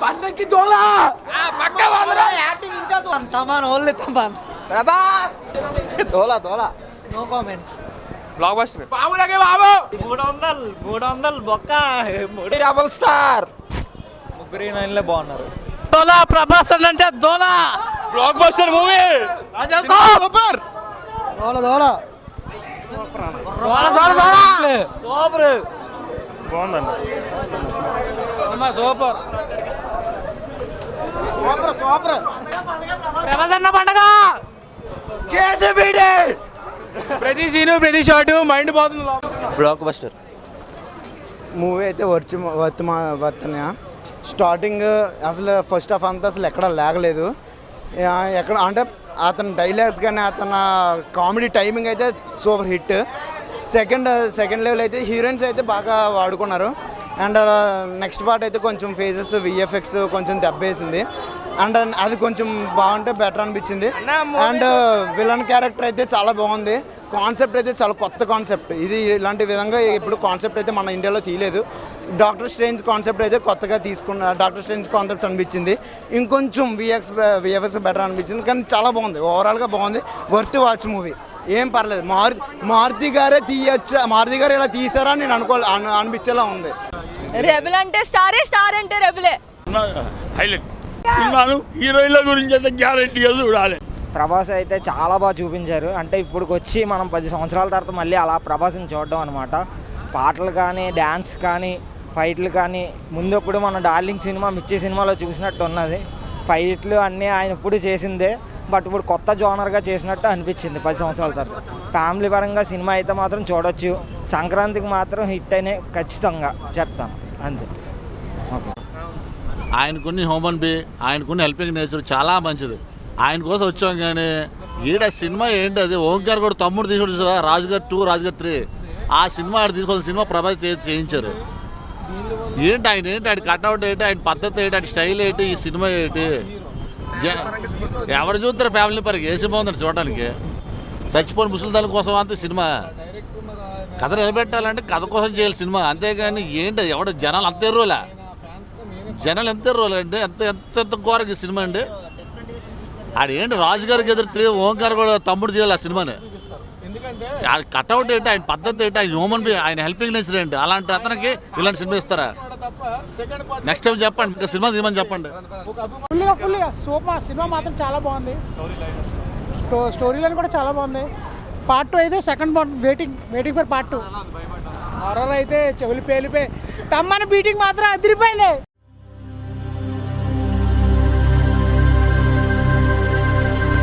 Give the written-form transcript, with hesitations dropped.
పండక్కి దోలా పక్క యాక్టింగ్ ఇంకా తమాన్ ఓన్లీ తమాన్ ప్రభా దోలా దోలా నో కామెంట్స్ బ్లాక్ బస్టర్ బాబులకే బాబు 300 బొక్క డబుల్ స్టార్ ముగ్గురు నైన్లే బాగున్నారు దోలా ప్రభాస్ అంటే దోలా బ్లాక్ బస్టర్ మూవీ సూపర్ దోలా దోలా సూపర్ బాగుందండి సూపర్ సూపర్ సూపర్ ప్రభాసన్న పండగ కేసీబీడీ ప్రతి సీను ప్రతి షాట్ మైండ్ పోతుంది బ్లాక్ బస్టర్ మూవీ అయితే వర్తన స్టార్టింగ్ అసలు ఫస్ట్ హాఫ్ అంతా అసలు ఎక్కడ లేగలేదు ఎక్కడ అంటే అతని డైలాగ్స్ కానీ అతని కామెడీ టైమింగ్ అయితే సూపర్ హిట్ సెకండ్ లెవెల్ అయితే హీరోయిన్స్ అయితే బాగా వాడుకున్నారు అండ్ నెక్స్ట్ పార్ట్ అయితే కొంచెం ఫేజెస్ విఎఫ్ఎక్స్ కొంచెం దెబ్బేసింది అండ్ అది కొంచెం బాగుంటే బెటర్ అనిపించింది అండ్ విలన్ క్యారెక్టర్ అయితే చాలా బాగుంది కాన్సెప్ట్ అయితే చాలా కొత్త కాన్సెప్ట్ ఇది ఇలాంటి విధంగా ఇప్పుడు కాన్సెప్ట్ అయితే మన ఇండియాలో తీయలేదు డాక్టర్ స్ట్రేంజ్ కాన్సెప్ట్ అయితే కొత్తగా తీసుకున్న డాక్టర్ స్ట్రేంజ్ కాన్సెప్ట్స్ అనిపించింది ఇంకొంచెం విఎఫ్ఎక్స్ బెటర్ అనిపించింది కానీ చాలా బాగుంది ఓవరాల్గా బాగుంది వర్త్ వాచ్ మూవీ ఏం పర్లేదు మారుతి గారే తీయచ్చు మారుతి గారు ఇలా తీసారా నేను అనిపించేలా ఉంది రెబెల్ అంటే స్టార్ అంటే రెబెలే హైలైట్ సినిమాను హీరోయిన్ల గురించి అయితే గ్యారెంటీగా చూడాలి ప్రభాస్ అయితే చాలా బాగా చూపించారు అంటే ఇప్పుడు వచ్చి మనం 10 సంవత్సరాల తర్వాత మళ్ళీ అలా ప్రభాస్ని చూడడం అనమాట పాటలు కానీ డ్యాన్స్ కానీ ఫైట్లు కానీ ముందప్పుడు మనం డార్లింగ్ సినిమా మిర్చి సినిమాలో చూసినట్టు ఉన్నది ఫైట్లు అన్నీ ఆయన ఇప్పుడు చేసిందే బట్ ఇప్పుడు కొత్త జోనర్గా చేసినట్టు అనిపించింది 10 సంవత్సరాల తర్వాత ఫ్యామిలీ పరంగా సినిమా అయితే మాత్రం చూడొచ్చు సంక్రాంతికి మాత్రం హిట్ అనే ఖచ్చితంగా చెప్తాను అంతే ఓకే ఆయనకున్న హ్యూమన్ బీ ఆయనకున్న హెల్పింగ్ నేచర్ చాలా మంచిది ఆయన కోసం వచ్చాం కానీ ఈడ సినిమా ఏంటి అది ఓంకార్ కూడా తమ్ముడు తీసుకొచ్చి రాజుగారు 2 రాజుగారు 3 ఆ సినిమా ఆడ తీసుకొచ్చిన సినిమా ప్రభాస్ చేయించారు ఏంటి ఆయన కట్అవుట్ ఏంటి ఆయన పద్ధతి ఏంటి ఆయన స్టైల్ ఏంటి ఈ సినిమా ఏంటి ఎవరు చూస్తారు ఫ్యామిలీ పరికి ఏ సినిమా ఉందండి చూడడానికి చచ్చిపోయిన ముసలిదాని కోసం అంతే సినిమా కథ నిలబెట్టాలంటే కథ కోసం చేయాలి సినిమా అంతేగాని ఏంటి ఎవడ జనాలు అంత ఎర్రోలే జనాలు ఎంత ఎర్రోలే అండి ఎంత ఘోరంగా సినిమా అండి ఆడేంటి రాజుగారికి ఎదురు ఓంకార్ కూడా తమ్ముడు చేయాలి ఆ సినిమాని కట్అవుట్ ఏంటి ఆయన పద్ధతి ఏంటి ఆయన హ్యూమన్ బీ ఆయన హెల్పింగ్ నేచర్ ఏంటి అలాంటి అతనికి ఇలాంటి సినిమా ఇస్తారా నెక్స్ట్ టైం చెప్పండి ఇంకా సినిమా తీయమని చెప్పండి సూపర్ సినిమా మాత్రం చాలా బాగుంది స్టోరీ లైన్ కూడా చాలా బాగుంది పార్ట్ 2 అయితే second part waiting for part 2 horror అయితే చెవులు పేలిపోయి తమ్మని బీటింగ్ మాత్రం అదిరిపోయింది